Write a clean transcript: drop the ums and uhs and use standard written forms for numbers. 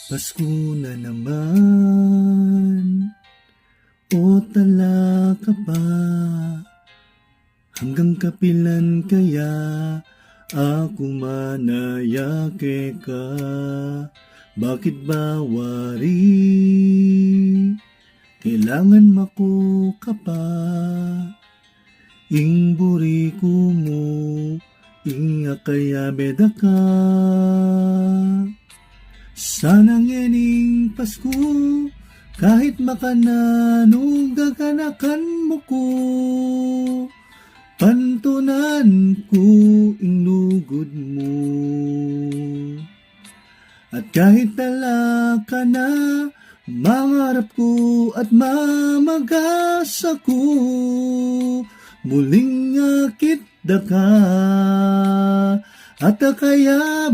Pasko na naman, o tala ka pa, hanggang kapilan kaya ako manayake ka. Bakit ba wari, kailangan mako ka pa, ing buriko mo, ing akaya beda ka. Sana ngening Pasko, kahit makanan gaganakan mo ko, pantunan ko ing lugod mo. At kahit tala ka na, mangarap ko at mamagasa ko, muling akit da ka, at kaya